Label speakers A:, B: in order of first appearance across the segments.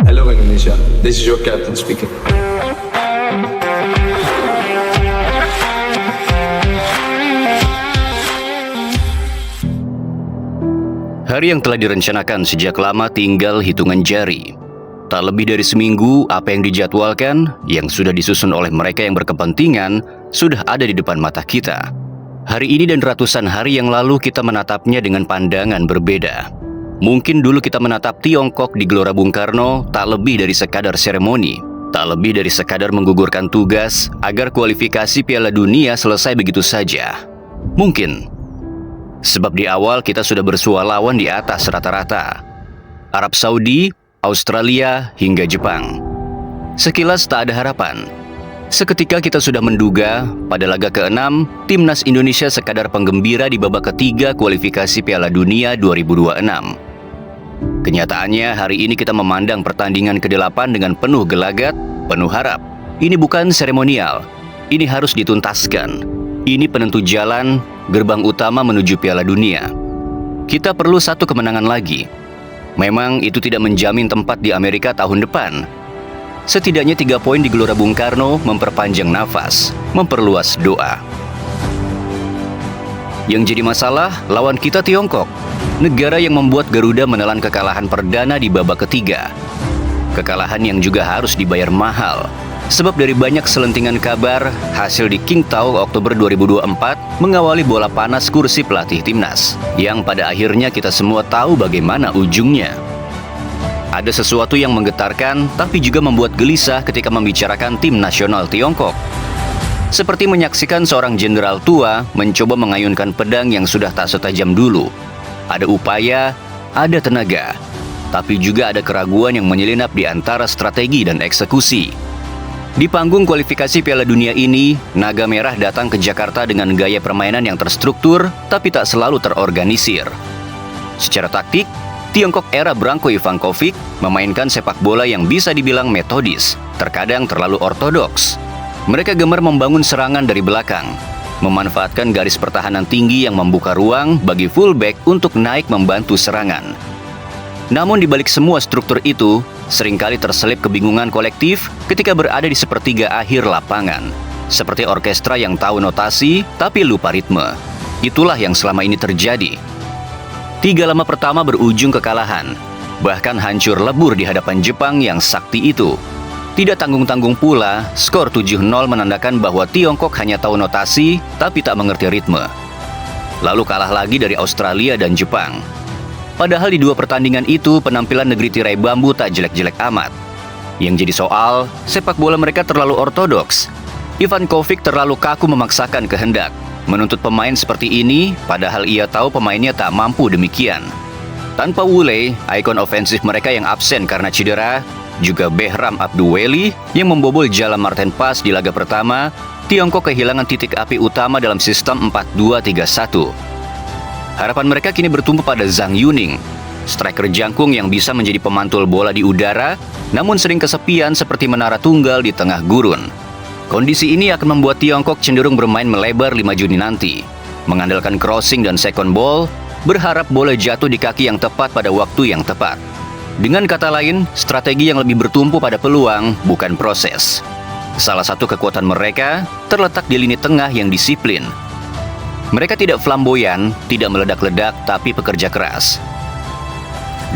A: Hello Indonesia, this is your captain speaking.
B: Hari yang telah direncanakan sejak lama tinggal hitungan jari. Tak lebih dari seminggu, apa yang dijadwalkan, yang sudah disusun oleh mereka yang berkepentingan, sudah ada di depan mata kita. Hari ini dan ratusan hari yang lalu kita menatapnya dengan pandangan berbeda. Mungkin dulu kita menatap Tiongkok di Gelora Bung Karno tak lebih dari sekadar seremoni, tak lebih dari sekadar menggugurkan tugas agar kualifikasi Piala Dunia selesai begitu saja. Mungkin. Sebab di awal kita sudah bersua lawan di atas rata-rata. Arab Saudi, Australia, hingga Jepang. Sekilas tak ada harapan. Seketika kita sudah menduga pada laga ke-6, timnas Indonesia sekadar penggembira di babak ketiga kualifikasi Piala Dunia 2026. Kenyataannya hari ini kita memandang pertandingan ke-8 dengan penuh gelagat, penuh harap. Ini bukan seremonial, ini harus dituntaskan. Ini penentu jalan, gerbang utama menuju Piala Dunia. Kita perlu satu kemenangan lagi. Memang itu tidak menjamin tempat di Amerika tahun depan. Setidaknya 3 poin di Gelora Bung Karno memperpanjang nafas, memperluas doa. Yang jadi masalah, lawan kita Tiongkok, negara yang membuat Garuda menelan kekalahan perdana di babak ketiga. Kekalahan yang juga harus dibayar mahal. Sebab dari banyak selentingan kabar, hasil di Qingdao Oktober 2024 mengawali bola panas kursi pelatih timnas, yang pada akhirnya kita semua tahu bagaimana ujungnya. Ada sesuatu yang menggetarkan, tapi juga membuat gelisah ketika membicarakan tim nasional Tiongkok. Seperti menyaksikan seorang jenderal tua mencoba mengayunkan pedang yang sudah tak setajam dulu. Ada upaya, ada tenaga, tapi juga ada keraguan yang menyelinap di antara strategi dan eksekusi. Di panggung kualifikasi Piala Dunia ini, Naga Merah datang ke Jakarta dengan gaya permainan yang terstruktur, tapi tak selalu terorganisir. Secara taktik, Tiongkok era Branko Ivankovic memainkan sepak bola yang bisa dibilang metodis, terkadang terlalu ortodoks. Mereka gemar membangun serangan dari belakang, memanfaatkan garis pertahanan tinggi yang membuka ruang bagi fullback untuk naik membantu serangan. Namun di balik semua struktur itu, seringkali terselip kebingungan kolektif ketika berada di sepertiga akhir lapangan. Seperti orkestra yang tahu notasi, tapi lupa ritme. Itulah yang selama ini terjadi. 3 lama pertama berujung kekalahan, bahkan hancur lebur di hadapan Jepang yang sakti itu. Tidak tanggung-tanggung pula, skor 7-0 menandakan bahwa Tiongkok hanya tahu notasi, tapi tak mengerti ritme. Lalu kalah lagi dari Australia dan Jepang. Padahal di 2 pertandingan itu, penampilan negeri tirai bambu tak jelek-jelek amat. Yang jadi soal, sepak bola mereka terlalu ortodoks. Ivankovic terlalu kaku memaksakan kehendak, menuntut pemain seperti ini, padahal ia tahu pemainnya tak mampu demikian. Tanpa Wule, ikon ofensif mereka yang absen karena cedera, juga Behram Abduweli yang membobol Jala Marten Pas di laga pertama, Tiongkok kehilangan titik api utama dalam sistem 4-2-3-1. Harapan mereka kini bertumpu pada Zhang Yuning, striker jangkung yang bisa menjadi pemantul bola di udara, namun sering kesepian seperti menara tunggal di tengah gurun. Kondisi ini akan membuat Tiongkok cenderung bermain melebar 5 Juni nanti, mengandalkan crossing dan second ball, berharap bola jatuh di kaki yang tepat pada waktu yang tepat. Dengan kata lain, strategi yang lebih bertumpu pada peluang, bukan proses. Salah satu kekuatan mereka terletak di lini tengah yang disiplin. Mereka tidak flamboyan, tidak meledak-ledak, tapi pekerja keras.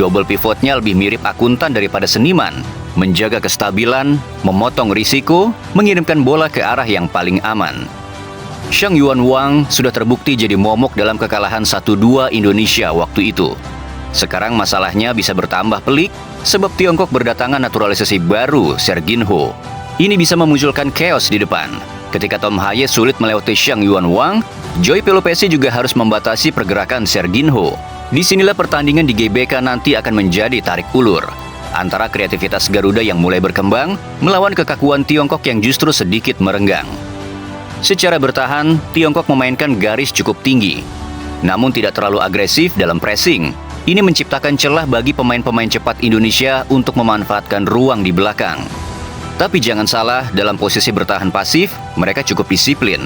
B: Double pivotnya lebih mirip akuntan daripada seniman, menjaga kestabilan, memotong risiko, mengirimkan bola ke arah yang paling aman. Shang Yuanwang sudah terbukti jadi momok dalam kekalahan 1-2 Indonesia waktu itu. Sekarang masalahnya bisa bertambah pelik, sebab Tiongkok berdatangan naturalisasi baru, Serginho. Ini bisa memunculkan chaos di depan. Ketika Tom Haye sulit melewati Shang Yuanwang, Joy Pelopesi juga harus membatasi pergerakan Serginho. Disinilah pertandingan di GBK nanti akan menjadi tarik ulur antara kreativitas Garuda yang mulai berkembang melawan kekakuan Tiongkok yang justru sedikit merenggang. Secara bertahan, Tiongkok memainkan garis cukup tinggi, namun tidak terlalu agresif dalam pressing. Ini menciptakan celah bagi pemain-pemain cepat Indonesia untuk memanfaatkan ruang di belakang. Tapi jangan salah, dalam posisi bertahan pasif, mereka cukup disiplin.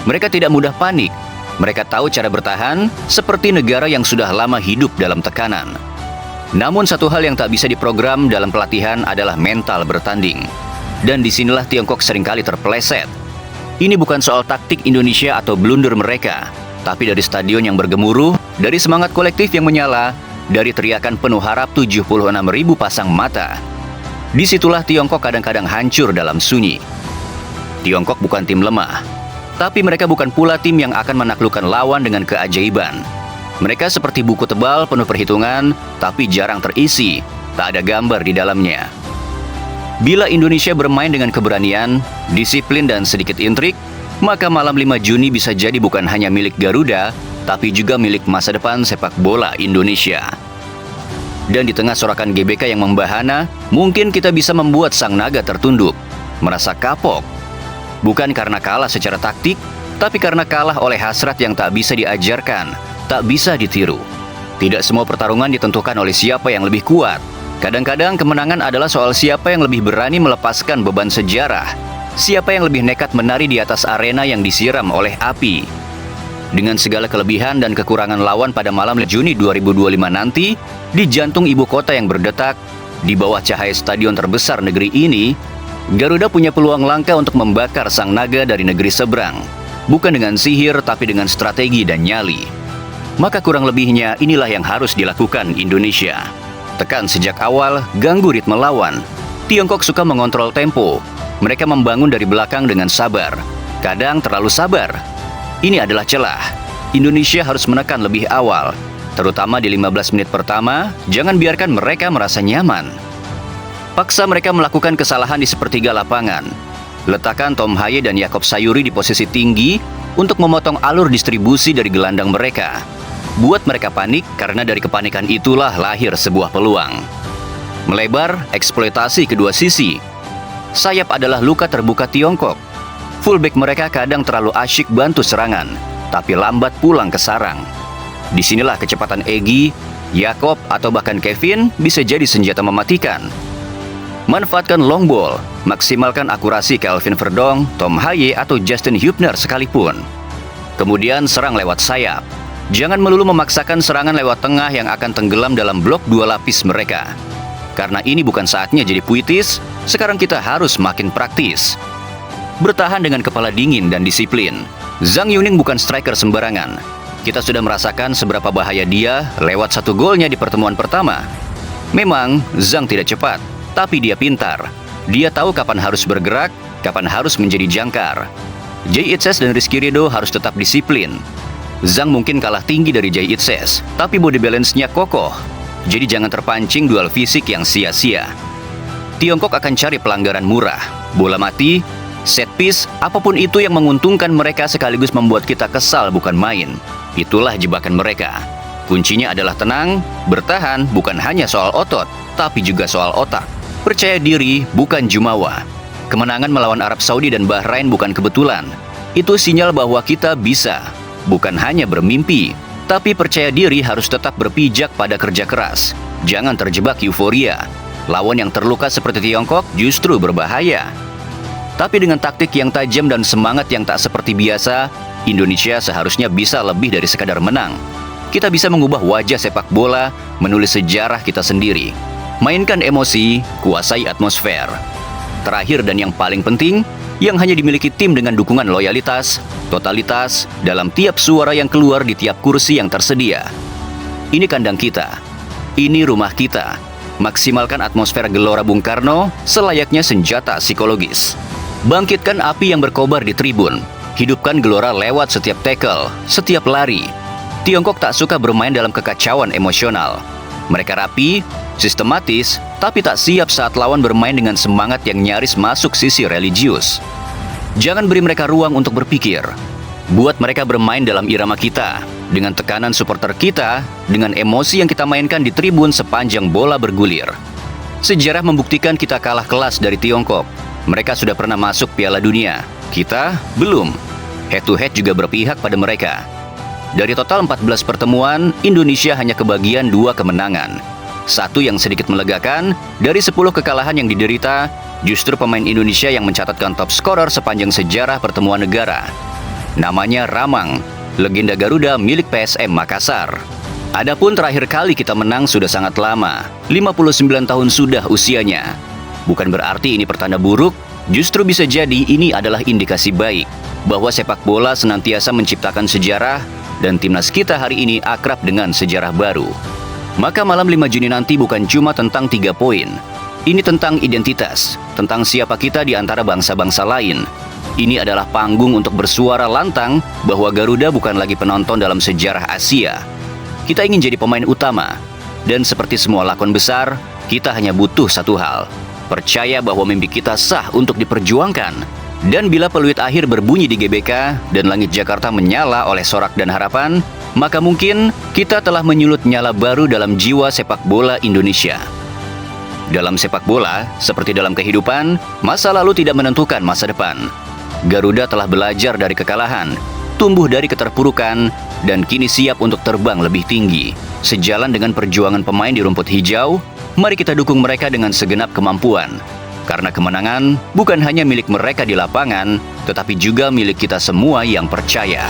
B: Mereka tidak mudah panik. Mereka tahu cara bertahan seperti negara yang sudah lama hidup dalam tekanan. Namun satu hal yang tak bisa diprogram dalam pelatihan adalah mental bertanding. Dan disinilah Tiongkok seringkali terpeleset. Ini bukan soal taktik Indonesia atau blunder mereka, tapi dari stadion yang bergemuruh, dari semangat kolektif yang menyala, dari teriakan penuh harap 76.000 pasang mata. Disitulah Tiongkok kadang-kadang hancur dalam sunyi. Tiongkok bukan tim lemah, tapi mereka bukan pula tim yang akan menaklukkan lawan dengan keajaiban. Mereka seperti buku tebal penuh perhitungan, tapi jarang terisi, tak ada gambar di dalamnya. Bila Indonesia bermain dengan keberanian, disiplin dan sedikit intrik, maka malam 5 Juni bisa jadi bukan hanya milik Garuda, tapi juga milik masa depan sepak bola Indonesia. Dan di tengah sorakan GBK yang membahana, mungkin kita bisa membuat sang naga tertunduk, merasa kapok. Bukan karena kalah secara taktik, tapi karena kalah oleh hasrat yang tak bisa diajarkan, tak bisa ditiru. Tidak semua pertarungan ditentukan oleh siapa yang lebih kuat. Kadang-kadang kemenangan adalah soal siapa yang lebih berani melepaskan beban sejarah, siapa yang lebih nekat menari di atas arena yang disiram oleh api. Dengan segala kelebihan dan kekurangan lawan pada malam Juni 2025 nanti, di jantung ibu kota yang berdetak, di bawah cahaya stadion terbesar negeri ini, Garuda punya peluang langka untuk membakar sang naga dari negeri seberang. Bukan dengan sihir, tapi dengan strategi dan nyali. Maka kurang lebihnya inilah yang harus dilakukan Indonesia. Tekan sejak awal, ganggu ritme lawan. Tiongkok suka mengontrol tempo. Mereka membangun dari belakang dengan sabar. Kadang terlalu sabar. Ini adalah celah. Indonesia harus menekan lebih awal. Terutama di 15 menit pertama, jangan biarkan mereka merasa nyaman. Paksa mereka melakukan kesalahan di sepertiga lapangan. Letakkan Tom Haye dan Yakob Sayuri di posisi tinggi untuk memotong alur distribusi dari gelandang mereka. Buat mereka panik, karena dari kepanikan itulah lahir sebuah peluang. Melebar, eksploitasi kedua sisi. Sayap adalah luka terbuka Tiongkok. Fullback mereka kadang terlalu asyik bantu serangan, tapi lambat pulang ke sarang. Disinilah kecepatan Egy, Yakob, atau bahkan Kevin bisa jadi senjata mematikan. Manfaatkan long ball, maksimalkan akurasi Kelvin Verdong, Tom Haye, atau Justin Hubner sekalipun. Kemudian serang lewat sayap. Jangan melulu memaksakan serangan lewat tengah yang akan tenggelam dalam blok 2 lapis mereka. Karena ini bukan saatnya jadi puitis, sekarang kita harus makin praktis. Bertahan dengan kepala dingin dan disiplin. Zhang Yuning bukan striker sembarangan. Kita sudah merasakan seberapa bahaya dia lewat 1 golnya di pertemuan pertama. Memang, Zhang tidak cepat, tapi dia pintar. Dia tahu kapan harus bergerak, kapan harus menjadi jangkar. Jay Itzes dan Rizky Ridho harus tetap disiplin. Zhang mungkin kalah tinggi dari Jay Itzes, tapi body balance-nya kokoh. Jadi jangan terpancing duel fisik yang sia-sia. Tiongkok akan cari pelanggaran murah, bola mati, set piece, apapun itu yang menguntungkan mereka sekaligus membuat kita kesal bukan main. Itulah jebakan mereka. Kuncinya adalah tenang, bertahan bukan hanya soal otot, tapi juga soal otak. Percaya diri bukan jumawa. Kemenangan melawan Arab Saudi dan Bahrain bukan kebetulan. Itu sinyal bahwa kita bisa. Bukan hanya bermimpi, tapi percaya diri harus tetap berpijak pada kerja keras. Jangan terjebak euforia. Lawan yang terluka seperti Tiongkok justru berbahaya. Tapi dengan taktik yang tajam dan semangat yang tak seperti biasa, Indonesia seharusnya bisa lebih dari sekadar menang. Kita bisa mengubah wajah sepak bola, menulis sejarah kita sendiri. Mainkan emosi, kuasai atmosfer. Terakhir dan yang paling penting, yang hanya dimiliki tim dengan dukungan loyalitas, totalitas, dalam tiap suara yang keluar di tiap kursi yang tersedia. Ini kandang kita. Ini rumah kita. Maksimalkan atmosfer Gelora Bung Karno selayaknya senjata psikologis. Bangkitkan api yang berkobar di tribun. Hidupkan Gelora lewat setiap tackle, setiap lari. Tiongkok tak suka bermain dalam kekacauan emosional. Mereka rapi, sistematis, tapi tak siap saat lawan bermain dengan semangat yang nyaris masuk sisi religius. Jangan beri mereka ruang untuk berpikir. Buat mereka bermain dalam irama kita, dengan tekanan supporter kita, dengan emosi yang kita mainkan di tribun sepanjang bola bergulir. Sejarah membuktikan kita kalah kelas dari Tiongkok. Mereka sudah pernah masuk Piala Dunia. Kita belum. Head to head juga berpihak pada mereka. Dari total 14 pertemuan, Indonesia hanya kebagian 2 kemenangan. Satu yang sedikit melegakan, dari 10 kekalahan yang diderita, justru pemain Indonesia yang mencatatkan top scorer sepanjang sejarah pertemuan negara. Namanya Ramang, legenda Garuda milik PSM Makassar. Adapun terakhir kali kita menang sudah sangat lama, 59 tahun sudah usianya. Bukan berarti ini pertanda buruk, justru bisa jadi ini adalah indikasi baik bahwa sepak bola senantiasa menciptakan sejarah dan timnas kita hari ini akrab dengan sejarah baru. Maka malam 5 Juni nanti bukan cuma tentang 3 poin. Ini tentang identitas, tentang siapa kita di antara bangsa-bangsa lain. Ini adalah panggung untuk bersuara lantang bahwa Garuda bukan lagi penonton dalam sejarah Asia. Kita ingin jadi pemain utama, dan seperti semua lakon besar, kita hanya butuh satu hal: percaya bahwa mimpi kita sah untuk diperjuangkan. Dan bila peluit akhir berbunyi di GBK dan langit Jakarta menyala oleh sorak dan harapan, maka mungkin kita telah menyulut nyala baru dalam jiwa sepak bola Indonesia. Dalam sepak bola, seperti dalam kehidupan, masa lalu tidak menentukan masa depan. Garuda telah belajar dari kekalahan, tumbuh dari keterpurukan, dan kini siap untuk terbang lebih tinggi. Sejalan dengan perjuangan pemain di rumput hijau, mari kita dukung mereka dengan segenap kemampuan. Karena kemenangan bukan hanya milik mereka di lapangan, tetapi juga milik kita semua yang percaya.